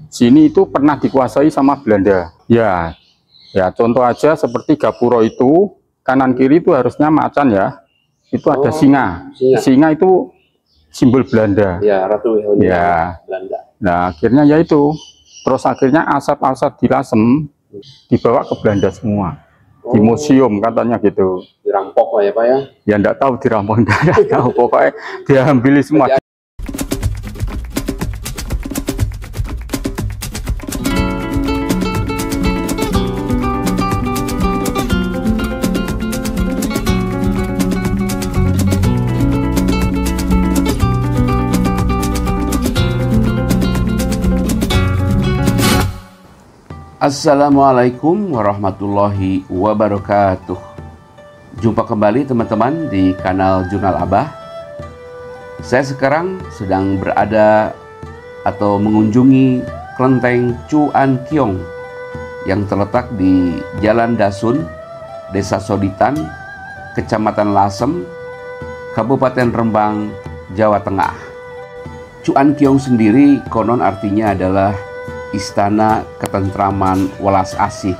Sini itu pernah dikuasai sama Belanda. Ya, ya contoh aja seperti Gapuro itu kanan kiri itu harusnya macan ya. Itu ada singa. Singa itu simbol Belanda. Ya, Ratu Wilhelmina ya. Belanda. Nah, akhirnya ya itu. Terus akhirnya asap-asap di Lasem dibawa ke Belanda semua. Di museum katanya gitu. Dirampok lah ya Pak ya? Ya enggak tahu dirampok, enggak tahu. Pokoknya diambil semua. Assalamualaikum warahmatullahi wabarakatuh. Jumpa kembali teman-teman di kanal Jurnal Abah. Saya sekarang sedang berada atau mengunjungi kelenteng Cuan Kiong yang terletak di Jalan Dasun, Desa Soditan, Kecamatan Lasem, Kabupaten Rembang, Jawa Tengah. Cuan Kiong sendiri konon artinya adalah Istana Ketentraman Welas Asih.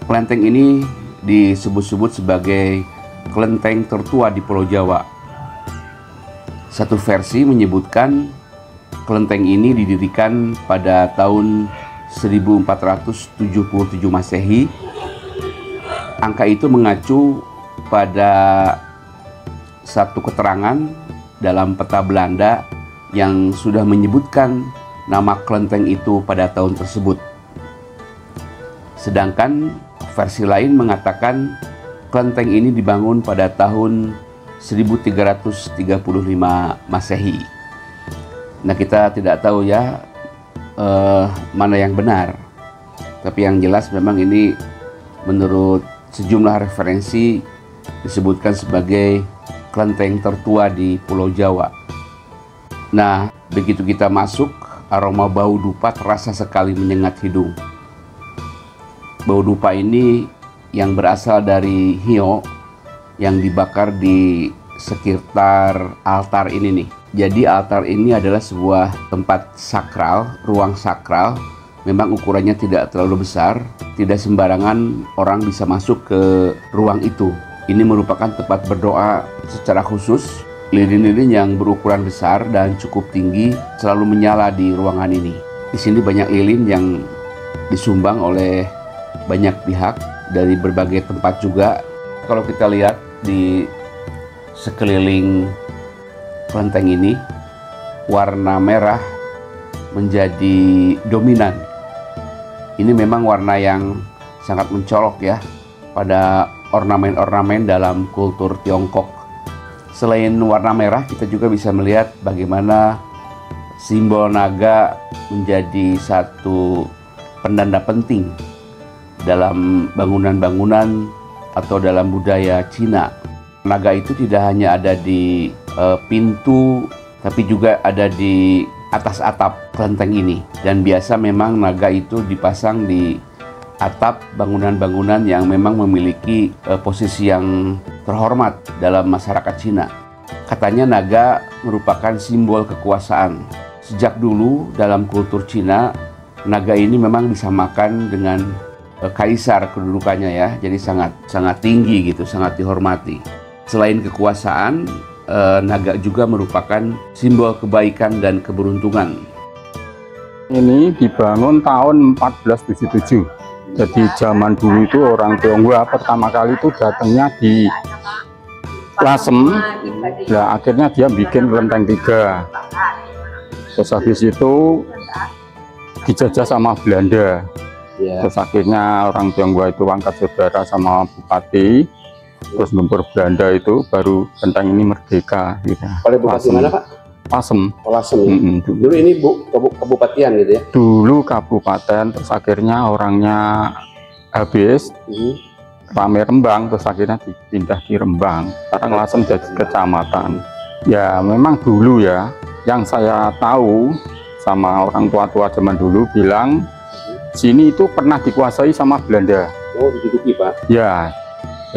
Kelenteng ini disebut-sebut sebagai kelenteng tertua di Pulau Jawa. Satu versi menyebutkan kelenteng ini didirikan pada tahun 1477 Masehi. Angka itu mengacu pada satu keterangan dalam peta Belanda yang sudah menyebutkan nama kelenteng itu pada tahun tersebut. Sedangkan versi lain mengatakan kelenteng ini dibangun pada tahun 1335 Masehi. Nah, kita tidak tahu ya mana yang benar. Tapi yang jelas memang ini menurut sejumlah referensi disebutkan sebagai kelenteng tertua di Pulau Jawa. Nah, begitu kita masuk, aroma bau dupa terasa sekali menyengat hidung. Bau dupa ini yang berasal dari hiyo yang dibakar di sekitar altar ini nih. Jadi altar ini adalah sebuah tempat sakral, ruang sakral. Memang ukurannya tidak terlalu besar, tidak sembarangan orang bisa masuk ke ruang itu. Ini merupakan tempat berdoa secara khusus. Lilin-lilin yang berukuran besar dan cukup tinggi selalu menyala di ruangan ini. Di sini banyak lilin yang disumbang oleh banyak pihak dari berbagai tempat juga. Kalau kita lihat di sekeliling kelenteng ini, warna merah menjadi dominan. Ini memang warna yang sangat mencolok ya pada ornamen-ornamen dalam kultur Tiongkok. Selain warna merah, kita juga bisa melihat bagaimana simbol naga menjadi satu penanda penting dalam bangunan-bangunan atau dalam budaya Cina. Naga itu tidak hanya ada di pintu, tapi juga ada di atas atap kelenteng ini. Dan biasa memang naga itu dipasang di atap bangunan-bangunan yang memang memiliki posisi yang terhormat dalam masyarakat Cina. Katanya naga merupakan simbol kekuasaan. Sejak dulu dalam kultur Cina, naga ini memang disamakan dengan kaisar kedudukannya ya. Jadi sangat tinggi gitu, sangat dihormati. Selain kekuasaan, naga juga merupakan simbol kebaikan dan keberuntungan. Ini dibangun tahun 1477. Jadi zaman dulu itu orang Tionghoa pertama kali itu datangnya di Lasem. Nah, akhirnya dia bikin kelenteng 3. Terus habis itu dijajah sama Belanda. Terus akhirnya orang Tionghoa itu angkat saudara sama bupati. Terus gempur Belanda itu baru kelenteng ini merdeka. Gitu. Oleh bupati mana Pak? Lasem. Lasem ya? Dulu ini kabupatian gitu ya? Dulu kabupaten, terus akhirnya orangnya habis, rame Rembang, terus akhirnya dipindah di Rembang. Sekarang Lasem jadi kecamatan. Ya memang dulu ya, yang saya tahu sama orang tua-tua zaman dulu bilang, sini itu pernah dikuasai sama Belanda. Oh, diduduki Pak? Ya,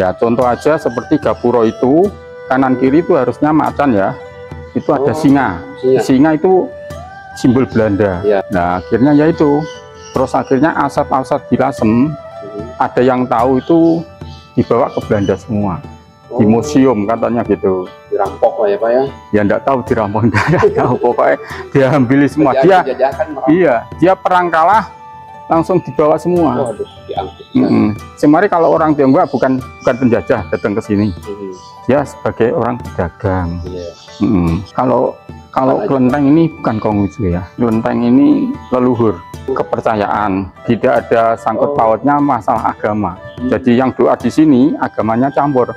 ya contoh aja seperti Gapuro itu, kanan kiri itu harusnya macan ya. Itu ada singa. Singa itu simbol Belanda. Ya. Nah akhirnya ya itu, terus akhirnya aset-aset di Lasem ada yang tahu itu dibawa ke Belanda semua. Di museum katanya gitu. Dirampok lah ya Pak ya? Ya enggak tahu dirampok, enggak tahu, pokoknya diambil semua. Dia perang kalah langsung dibawa semua. Semari kalau orang Tionghoa bukan penjajah datang ke sini, dia sebagai orang pedagang. Kalau kelenteng ini bukan Konghucu ya, kelenteng ini leluhur, kepercayaan, tidak ada sangkut pautnya masalah agama. Jadi yang doa di sini agamanya campur.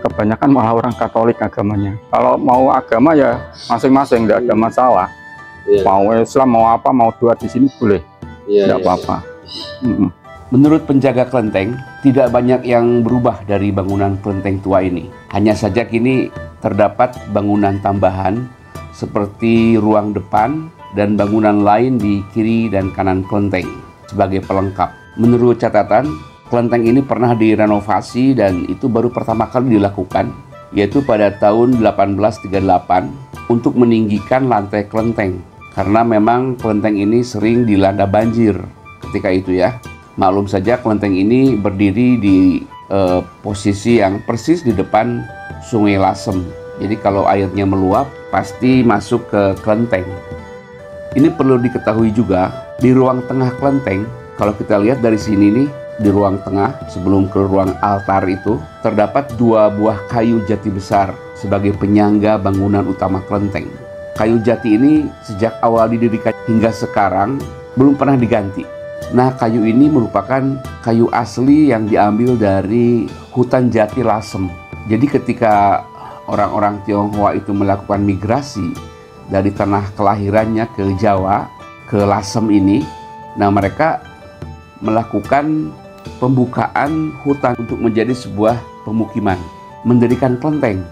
Kebanyakan malah orang Katolik agamanya. Kalau mau agama ya masing-masing, tidak ada masalah. Mau Islam, mau apa, mau doa di sini boleh, tidak apa-apa. Menurut penjaga kelenteng, tidak banyak yang berubah dari bangunan kelenteng tua ini. Hanya saja kini terdapat bangunan tambahan seperti ruang depan dan bangunan lain di kiri dan kanan kelenteng sebagai pelengkap. Menurut catatan, kelenteng ini pernah direnovasi dan itu baru pertama kali dilakukan, yaitu pada tahun 1838 untuk meninggikan lantai kelenteng. Karena memang kelenteng ini sering dilanda banjir ketika itu ya. Maklum saja kelenteng ini berdiri di posisi yang persis di depan Sungai Lasem. Jadi kalau airnya meluap pasti masuk ke kelenteng. Ini perlu diketahui juga, di ruang tengah kelenteng, kalau kita lihat dari sini nih, di ruang tengah sebelum ke ruang altar itu terdapat 2 buah kayu jati besar sebagai penyangga bangunan utama kelenteng. Kayu jati ini sejak awal didirikan hingga sekarang belum pernah diganti. Nah, kayu ini merupakan kayu asli yang diambil dari hutan jati Lasem. Jadi ketika orang-orang Tionghoa itu melakukan migrasi dari tanah kelahirannya ke Jawa, ke Lasem ini, nah mereka melakukan pembukaan hutan untuk menjadi sebuah pemukiman, mendirikan kelenteng.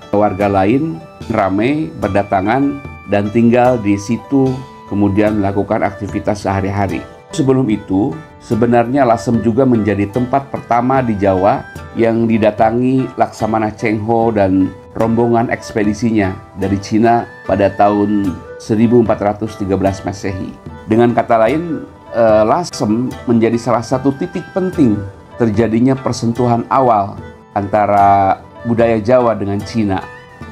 Warga lain ramai berdatangan dan tinggal di situ, kemudian melakukan aktivitas sehari-hari. Sebelum itu, sebenarnya Lasem juga menjadi tempat pertama di Jawa yang didatangi Laksamana Cheng Ho dan rombongan ekspedisinya dari Cina pada tahun 1413 Masehi. Dengan kata lain, Lasem menjadi salah satu titik penting terjadinya persentuhan awal antara budaya Jawa dengan Cina.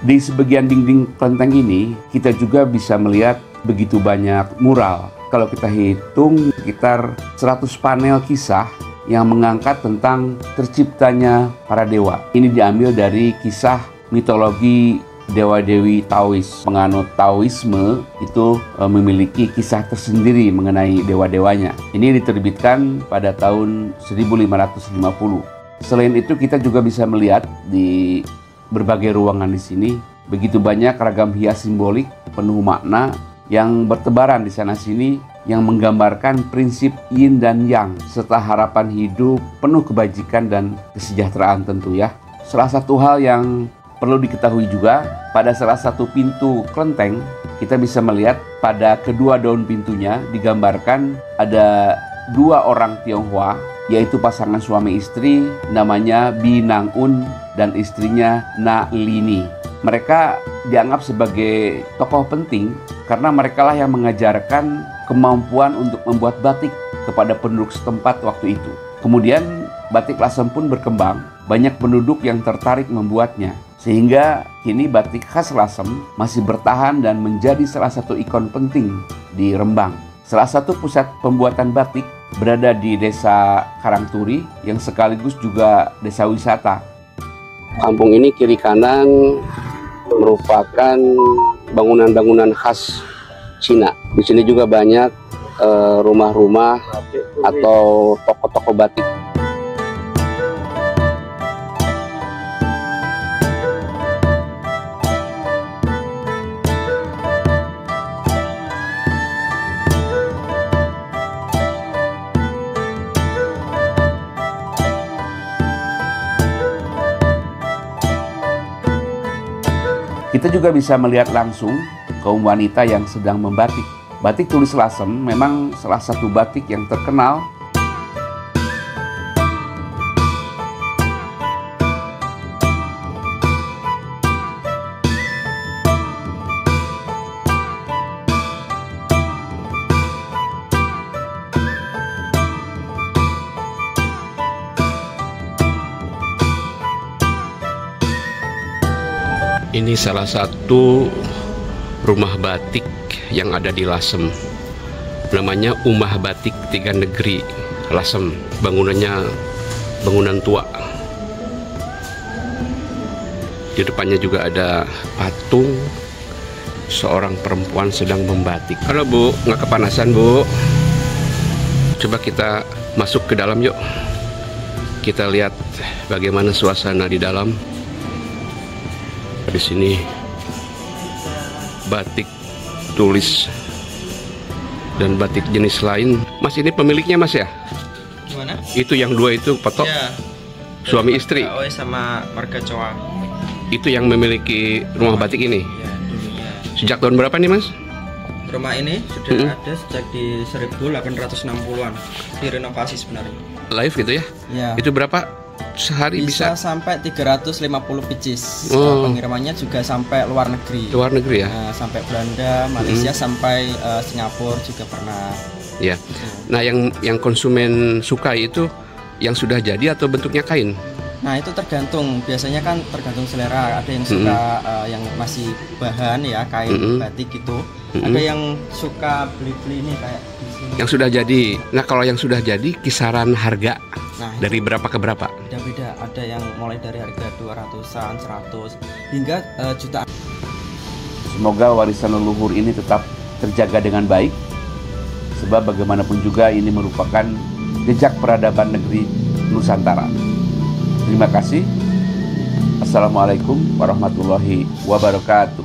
Di sebagian dinding kelenteng ini, kita juga bisa melihat begitu banyak mural. Kalau kita hitung sekitar 100 panel kisah yang mengangkat tentang terciptanya para dewa. Ini diambil dari kisah mitologi dewa-dewi Taois. Penganut Taoisme itu memiliki kisah tersendiri mengenai dewa-dewanya. Ini diterbitkan pada tahun 1550. Selain itu kita juga bisa melihat di berbagai ruangan di sini begitu banyak ragam hias simbolik penuh makna yang bertebaran di sana-sini yang menggambarkan prinsip yin dan yang serta harapan hidup penuh kebajikan dan kesejahteraan tentu ya. Salah satu hal yang perlu diketahui juga, pada salah satu pintu kelenteng kita bisa melihat pada kedua daun pintunya digambarkan ada 2 orang Tionghoa, yaitu pasangan suami istri namanya Bi Nang Un dan istrinya Na Lini. Mereka dianggap sebagai tokoh penting karena mereka lah yang mengajarkan kemampuan untuk membuat batik kepada penduduk setempat waktu itu. Kemudian batik Lasem pun berkembang, banyak penduduk yang tertarik membuatnya. Sehingga kini batik khas Lasem masih bertahan dan menjadi salah satu ikon penting di Rembang. Salah satu pusat pembuatan batik berada di Desa Karangturi yang sekaligus juga desa wisata. Kampung ini kiri kanan merupakan bangunan-bangunan khas Cina. Di sini juga banyak rumah-rumah atau toko-toko batik. Kita juga bisa melihat langsung kaum wanita yang sedang membatik. Batik tulis Lasem memang salah satu batik yang terkenal. Ini salah satu rumah batik yang ada di Lasem. Namanya Umah Batik Tiga Negeri Lasem. Bangunannya bangunan tua. Di depannya juga ada patung seorang perempuan sedang membatik. Halo Bu, nggak kepanasan Bu? Coba kita masuk ke dalam yuk. Kita lihat bagaimana suasana di dalam. Di sini batik tulis dan batik jenis lain. Mas, ini pemiliknya Mas ya? Gimana? Itu yang dua itu foto Ya, suami istri. OE sama warga Coa. Itu yang memiliki rumah batik ini. Ya, dulunya. Sejak tahun berapa nih Mas? Rumah ini sudah ada sejak di 1860-an. Direnovasi sebenarnya. Live gitu ya? Ya. Itu berapa sehari Bisa bisa? sampai 350 pieces. Oh. Pengirimannya juga sampai luar negeri. Luar negeri ya? Nah, sampai Belanda, Malaysia, sampai Singapura juga pernah. Ya. Nah, yang konsumen suka itu yang sudah jadi atau bentuknya kain? Nah, itu tergantung. Biasanya kan tergantung selera. Ada yang suka yang masih bahan ya, kain batik gitu. Ada yang suka beli-beli ini kayak di sini. Yang sudah jadi. Nah, kalau yang sudah jadi kisaran harga Nah, dari berapa ke berapa? beda-beda. Ada yang mulai dari harga 200-an, 100 hingga jutaan. Semoga warisan leluhur ini tetap terjaga dengan baik, sebab bagaimanapun juga ini merupakan jejak peradaban negeri Nusantara. Terima kasih. Assalamualaikum warahmatullahi wabarakatuh.